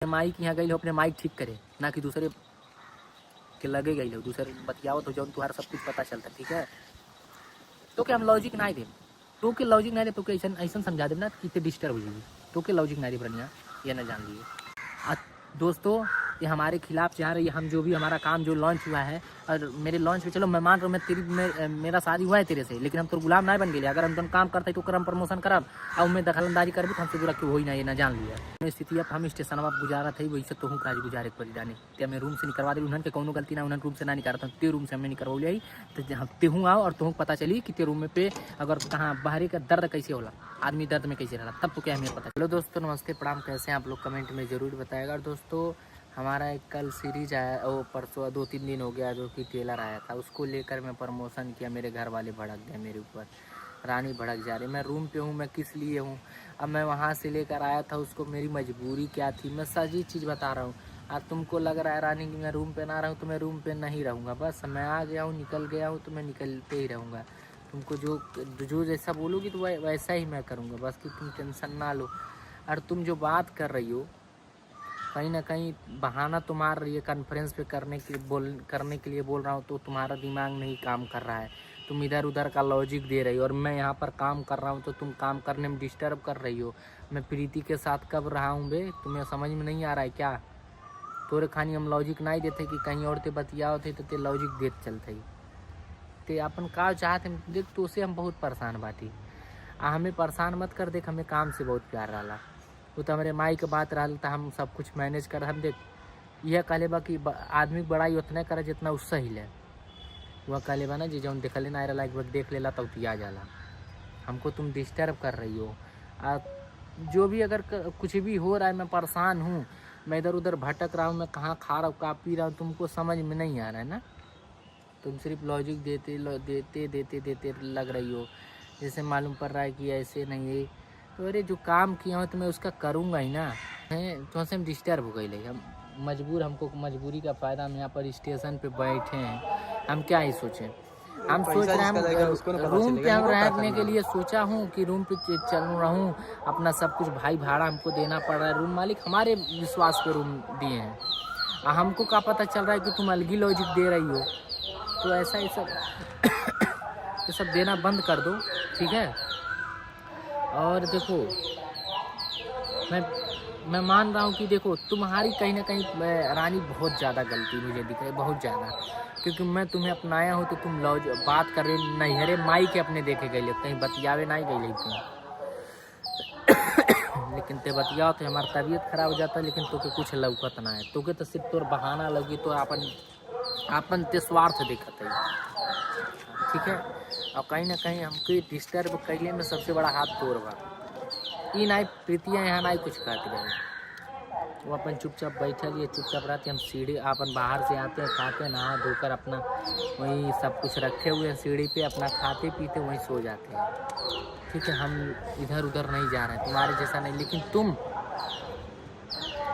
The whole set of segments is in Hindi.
माइक यहाँ गई हो अपने माइक ठीक करे, ना कि दूसरे के लगे गई हो, दूसरे बतियावत हो जौन तुम्हारा सब कुछ पता चलता। ठीक है, तो क्या हम लॉजिक ना दे, तो के लॉजिक ना दे, तो ऐसा ऐसा समझा दे ना कि डिस्टर्ब हो जाएगी, तो के लॉजिक ना दे बढ़िया, ये ना जान लिए। दोस्तों ये हमारे खिलाफ जा रही है, हम जो भी हमारा काम जो लॉन्च हुआ है, और मेरे लॉन्च पे चलो मैं मान रहा हूँ, मेरा शादी हुआ है तेरे से, लेकिन हम तो गुलाम ना बन गए। अगर हम काम करते तो हम प्रमोशन करब और मैं दखलंदाजी करबी तो हमसे बुरा क्यों हो ही ना, ये ना जान लिया। स्थिति अब हम स्टेशन अब गुजारा थे वही से तो हूँ काज गुजारे पड़ी जाने ते हमें रूम से निकलवा दे, उन्होंने कोनो गलती ना, उन्होंने रूम से ना निकालता हूँ, ते रूम से हमें निकलवा लिया तो ते हूँ आओ और तुम पता चली कि ते रूम में पे अगर कहाँ बाहरी का दर्द कैसे होला, आदमी दर्द में कैसे रहा, तब तो क्या हमें पता। हेलो दोस्तों, नमस्ते प्रणाम, कैसे हैं आप लोग, कमेंट में ज़रूर बताएगा। दोस्तों हमारा एक कल सीरीज आया, वो परसों 2-3 दिन हो गया जो कि ट्रेलर आया था, उसको लेकर मैं प्रमोशन किया, मेरे घर वाले भड़क गए मेरे ऊपर, रानी भड़क जा रही। मैं रूम पे हूँ, मैं किस लिए हूँ, अब मैं वहाँ से लेकर आया था उसको, मेरी मजबूरी क्या थी, मैं सही चीज़ बता रहा हूँ। अब तुमको लग रहा है रानी कि मैं रूम पे ना रहूँ, तो मैं रूम पे नहीं रहूँगा, बस मैं आ गया हूँ, निकल गया हूँ, तो मैं निकलते ही रहूँगा। तुमको जो जैसा बोलोगी तो वैसा ही मैं करूँगा, बस कि तुम टेंशन ना लो। और तुम जो बात कर रही हो कहीं ना कहीं बहाना तुम मार रही है, कॉन्फ्रेंस पे करने के लिए बोल रहा हूँ, तो तुम्हारा दिमाग नहीं काम कर रहा है, तुम इधर उधर का लॉजिक दे रही हो, और मैं यहाँ पर काम कर रहा हूँ तो तुम काम करने में डिस्टर्ब कर रही हो। मैं प्रीति के साथ कब रहा हूँ बे, तुम्हें समझ में नहीं आ रहा है क्या? तोरे खानी हम लॉजिक नहीं देते कि कहीं और ते बतियाओ थे तो ते लॉजिक देते चलते ते अपन का चाहते देख, तो उसे हम बहुत परेशान बाटी, हमें परेशान मत कर, देख हमें काम से बहुत प्यार रहा, वो तो हमारे माई के बात रहा था, हम सब कुछ मैनेज कर, हम देख यह कहले बा कि आदमी बड़ाई उतना करे जितना उससे ही ले, वह कहले बा ना जी जौन देखले ना रहा एक बार देख लेला तब तो आ जाला। हमको तुम डिस्टर्ब कर रही हो, जो भी अगर कुछ भी हो रहा है, मैं परेशान हूँ, मैं इधर उधर भटक रहा हूँ, मैं कहाँ खा रहा हूँ कहाँ पी रहा हूँ, तुमको समझ में नहीं आ रहा है ना, तुम सिर्फ लॉजिक देते लग रही हो, जैसे मालूम पड़ रहा है कि ऐसे नहीं है। तो अरे जो काम किया हो तो मैं उसका करूँगा ही ना, तो हम डिस्टर्ब हो गई, हम मजबूर, हमको मजबूरी का फ़ायदा, हम यहाँ पर स्टेशन पे बैठे हैं, हम क्या ही सोचें, हम सोच रहे हैं रूम पे हम रहने के लिए सोचा हूँ कि रूम पे चल रहा हूँ, अपना सब कुछ भाई भाड़ा हमको देना पड़ रहा है, रूम मालिक हमारे विश्वास पे रूम दिए हैं, हमको क्या पता चल रहा है कि तुम अलगी लॉजिक दे रही हो, तो ऐसा ही सब ये सब देना बंद कर दो, ठीक है। और देखो मैं मान रहा हूँ कि देखो तुम्हारी कहीं ना कहीं रानी बहुत ज़्यादा गलती मुझे दिख रही है, बहुत ज़्यादा, क्योंकि मैं तुम्हें अपनाया हूँ तो तुम बात कर रहे नैहरे माई के अपने देखे गए, कहीं बतियावे नहीं गई तुम लेकिन ते बतियाओ तो हमारी तबीयत खराब हो जाता है, लेकिन तोके कुछ लौकत ना है, तोके तो सिर्फ तोर बहाना लगी, तो अपन ते स्वार्थ देखते है, ठीक है। और कहीं ना कहीं हमको डिस्टर्ब कैले में सबसे बड़ा हाथ तोड़ बा, ई नहीं प्रीतियाँ यहाँ नहीं कुछ कहते रहे, वो अपन चुपचाप बैठे लिए चुपचाप रहते, हम सीढ़ी अपन बाहर से आते हैं, खाते नहा धोकर अपना वहीं सब कुछ रखे हुए हैं सीढ़ी पे, अपना खाते पीते वहीं सो जाते हैं, ठीक है। हम इधर उधर नहीं जा रहे हैं, तुम्हारे जैसा नहीं, लेकिन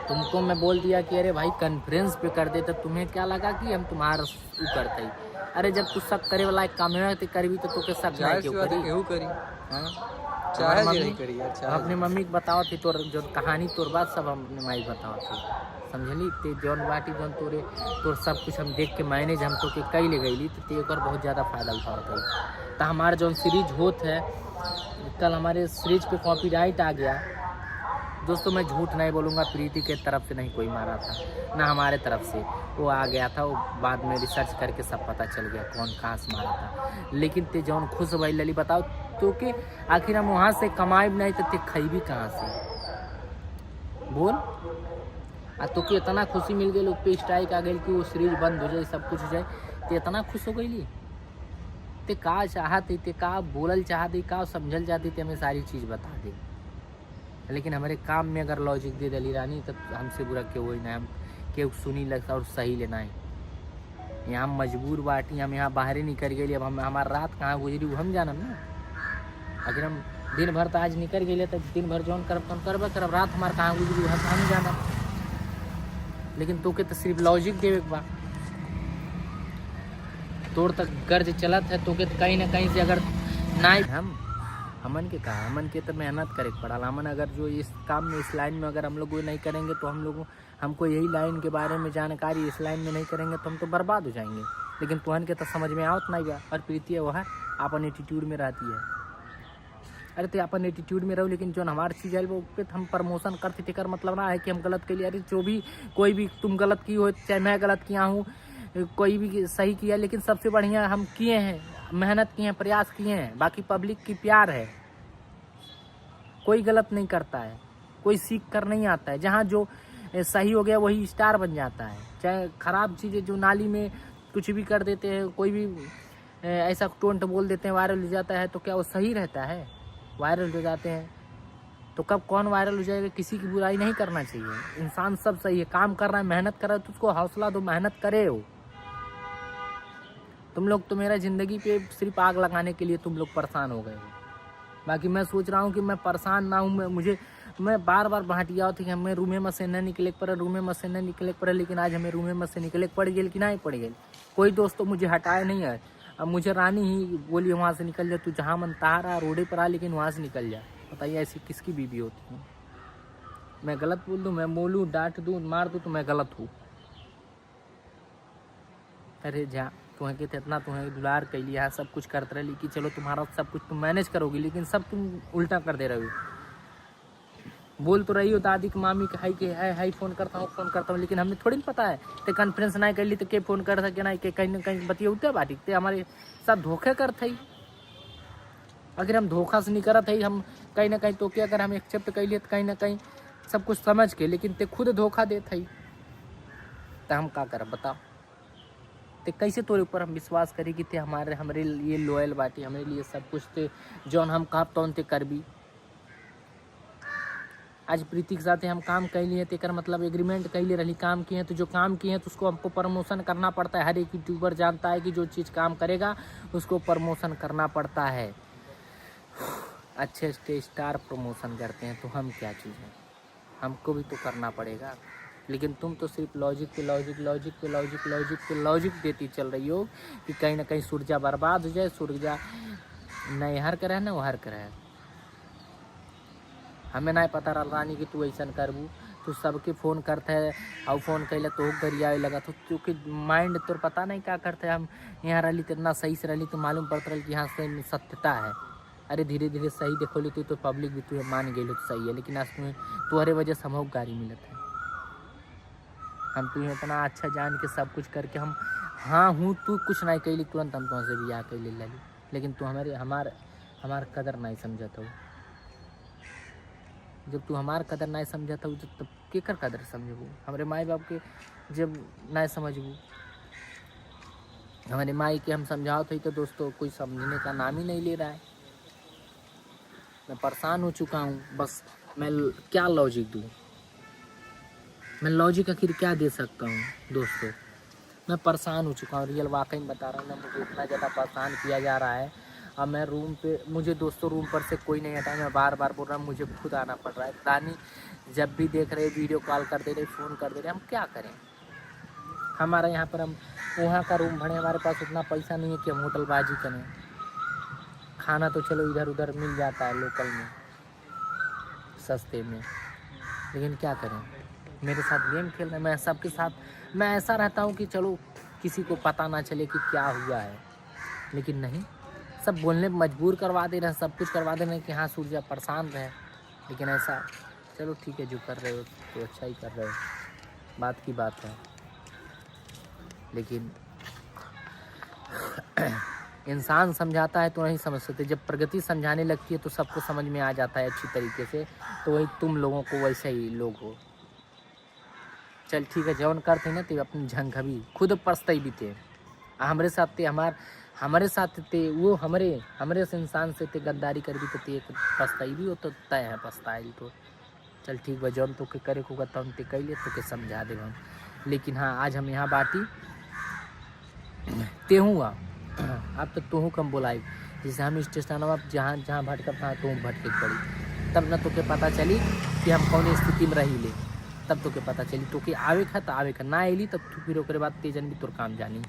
तुमको मैं बोल दिया कि अरे भाई कॉन्फ्रेंस पे कर दे, तो तुम्हें क्या लगा कि हम तुम्हारा वो करते ही, अरे जब तू शक करे वाला एक काम है तो करबी तो तोके शक नहीं क्यों करी, अपनी मम्मी को बताओ थी, तोर जो कहानी तोर बात सब अपने माई बताओ थी, समझली, ते जौन बाटी जौन तोर सब कुछ हम देख के मैनेज हम तो के कई ले गई, तो ते और बहुत ज़्यादा फायदा उठाता है। तो हमारा जौन सीरीज होत है, कल हमारे सीरीज पे कॉपीराइट आ गया दोस्तों, मैं झूठ नहीं बोलूँगा, प्रीति के तरफ से नहीं कोई मारा था, ना हमारे तरफ से, वो आ गया था, वो बाद में रिसर्च करके सब पता चल गया कौन कहाँ से मारा था, लेकिन ते जौन खुश भाई लली बताओ तो कि आखिर हम वहाँ से कमाए नहीं तो ते खैबी कहाँ से बोल, तो कि इतना खुशी मिल गई, लोग पे स्ट्राइक आ गई कि वो सीरीज बंद हो जाए, सब कुछ हो जाए, तो इतना खुश हो गई, ते का चाहती, ते का बोलल चाहती, का समझल चाहती, ते हमें सारी चीज़ बता दी, लेकिन हमारे काम में अगर लॉजिक दे दली रानी तब हमसे बुरा क्यों ही ना, हम क्यों सुनी लगता और सही लेना है, यहाँ मजबूर बाटी, हम यहाँ बाहर ही निकल गए, अब हम हमारा रात कहाँ गुजरी वो हम जानम ना, अगर हम दिन भर तो आज निकल गए तो दिन भर जौन करब रात हमारे कहाँ गुजरी हम जानम, लेकिन तो के तो सिर्फ लॉजिक देवे बा, तोड़ तक गर्ज चलत है, तो के कहीं ना कहीं से अगर नहीं हम हमन के कहा, हमन के तो मेहनत करे के पड़ल। हमन अगर जो इस काम में, इस लाइन में अगर हम लोग नहीं करेंगे तो हमको यही लाइन के बारे में जानकारी इस लाइन में नहीं करेंगे तो हम तो बर्बाद हो जाएंगे। लेकिन तुहन के तो समझ में आवत नहीं बा। और प्रीति वह अपन एटीट्यूड में रहती है। अरे तो अपन एटीट्यूड में रहो, लेकिन जो हमारी चीज़ है वो पे हम प्रमोशन करते थे कर मतलब ना है कि हम गलत के लिए। अरे जो भी कोई भी तुम गलत की हो, चाहे मैं गलत किया हूँ, कोई भी सही किया, लेकिन सबसे बढ़िया हम किए हैं, मेहनत किए हैं, प्रयास किए हैं। बाकी पब्लिक की प्यार है, कोई गलत नहीं करता है, कोई सीख कर नहीं आता है। जहाँ जो सही हो गया वही स्टार बन जाता है। चाहे खराब चीज़ें जो नाली में कुछ भी कर देते हैं, कोई भी ऐसा टोंट बोल देते हैं, वायरल हो जाता है, तो क्या वो सही रहता है? वायरल हो जाते हैं तो कब कौन वायरल हो जाएगा? किसी की बुराई नहीं करना चाहिए। इंसान सब सही है, काम कर रहा है, मेहनत कर रहा है तो उसको हौसला दो, मेहनत करे हो। तुम लोग तो मेरा ज़िंदगी पे सिर्फ आग लगाने के लिए तुम लोग परेशान हो गए हो। बाकी मैं सोच रहा हूँ कि मैं परेशान ना हूँ। मैं बार बार भाटिया होती कि हमें रूमे में से न निकले पर, रूमे में से न निकले पर, लेकिन आज हमें रूमे में से निकले पड़ गई कि नहीं पड़ गई। कोई दोस्त तो मुझे हटाया नहीं है। अब मुझे रानी ही बोली वहाँ से निकल जा, तू जहाँ मन तहाँ रहा, रोडे पर आ, लेकिन वहाँ से निकल जा। बताइए ऐसी किसकी बीबी होती है? मैं गलत बोल दूँ, मैं बोलूँ, डांट दूँ, मार दूँ तो मैं गलत हूँ? अरे जा, तुम्हें कहते इतना तुम्हें दुलार कर लिया, सब कुछ करते रही कि चलो तुम्हारा सब कुछ तुम मैनेज करोगी, लेकिन सब तुम उल्टा कर दे रहे हो। बोल तो रही हो दादी की मामी के हाई फ़ोन करता हूँ, लेकिन हमें थोड़ी पता है तो कॉन्फ्रेंस नहीं कर ली तो के फ़ोन कर सके ना, कि कहीं ना कहीं बतिया उठते बाटी ते हमारे साथ धोखे करते ही। अगर हम धोखा से नहीं करते ही, हम कहीं ना कहीं तो क्या अगर हम एक्सेप्ट कर लिए तो कहीं ना कहीं सब कुछ समझ के, लेकिन ते खुद धोखा देते ही तो हम क्या करें बताओ? तो कैसे तोरे ऊपर हम विश्वास करें कि ते हमारे लिए लॉयल बाटी, हमारे लिए सब कुछ थे, जौन हम कहा तौन ते कर भी। आज प्रीति के साथ हम काम कर लिए तेकर मतलब एग्रीमेंट कर ले रही, काम किए हैं तो जो काम किए हैं तो उसको हमको प्रमोशन करना पड़ता है। हर एक यूट्यूबर जानता है कि जो चीज़ काम करेगा उसको प्रमोशन करना पड़ता है। अच्छे स्टार प्रमोशन करते हैं तो हम क्या चीज़ है, हमको भी तो करना पड़ेगा। लेकिन तुम तो सिर्फ लॉजिक पे लॉजिक देती चल रही हो कि कहीं ना कहीं सूर्या बर्बाद हो जाए, सूर्या नहीं हर करे ना वो हर करे। हमें नहीं पता रहा रानी कि तू ऐसा करबू, तू सबके फ़ोन करते है और फ़ोन कैले तो गरियाए लगा, तो क्योंकि माइंड तो पता नहीं क्या करते। हम यहाँ रही तो इतना सही से रही तो मालूम पड़ता रही कि यहाँ से सत्यता है। अरे धीरे धीरे सही देखो ली तो पब्लिक भी तुझे मान गई तो सही है, लेकिन आज तुम्हारे वजह से हमको गाड़ी मिलत है। हम तुम्हें इतना अच्छा जान के सब कुछ करके हम हाँ हूँ, तू कुछ नहीं कैली तुरंत हम तुमसे भी आके ले ली, लेकिन तू हमार कदर नहीं समझता हो। जब तू हमार कदर नहीं समझता हो तब केकर कदर समझबू? हमारे माई बाप के जब नहीं समझबू, हमारे माई के हम समझाओ थे तो दोस्तों कोई समझने का नाम ही नहीं ले रहा है। मैं परेशान हो चुका हूँ। बस मैं क्या लॉजिक दूँ? मैं लॉजिक आखिर क्या दे सकता हूँ दोस्तों? मैं परेशान हो चुका हूँ, रियल वाकई में बता रहा हूँ ना। मुझे इतना ज़्यादा परेशान किया जा रहा है। अब मैं रूम पे, मुझे दोस्तों रूम पर से कोई नहीं हटा, मैं बार बार बोल रहा हूँ, मुझे खुद आना पड़ रहा है। रानी जब भी देख रहे वीडियो कॉल कर दे रहे, फ़ोन कर दे रहे, हम क्या करें? हमारे यहाँ पर हम वहाँ का रूम भरे, हमारे पास उतना पैसा नहीं है कि हम होटलबाजी करें। खाना तो चलो इधर उधर मिल जाता है लोकल में सस्ते में, लेकिन क्या करें? मेरे साथ गेम खेल रहे, मैं सबके साथ मैं ऐसा रहता हूँ कि चलो किसी को पता ना चले कि क्या हुआ है, लेकिन नहीं, सब बोलने पर मजबूर करवा दे रहे हैं, सब कुछ करवा दे रहे हैं कि हाँ सूर्या परेशान रहे। लेकिन ऐसा चलो ठीक है, जो कर रहे हो तो अच्छा ही कर रहे हो, बात की बात है। लेकिन इंसान समझाता है तो नहीं समझ सकते, जब प्रगति समझाने लगती है तो सबको समझ में आ जाता है अच्छी तरीके से। तो वही तुम लोगों को वैसे ही लोग हो। चल ठीक है, जौन करते ना तो अपनी झंग भी खुद पछताई भी थे। हमारे साथ थे, हमारे साथ थे वो, हमारे से इंसान से थे गद्दारी कर भी थे, पछताई भी हो तो तय है पछताई तो। चल ठीक बा, जौन तो के करे को तौन ते कैले तो के समझा दे हम। लेकिन हाँ आज हम यहाँ बाटी ते हुआ, अब तो तू कम बोलाई, जैसे हम स्टेशन अब जहाँ भटकता था तू भटके पड़ी, तब न तो के पता चली कि हम कौन स्थिति में रही ले, तब तो के पता चली तो कि आवे खा तो आवे खा ना अली तब तू फिर ओकरे बाद तेजन भी तोर काम जानी।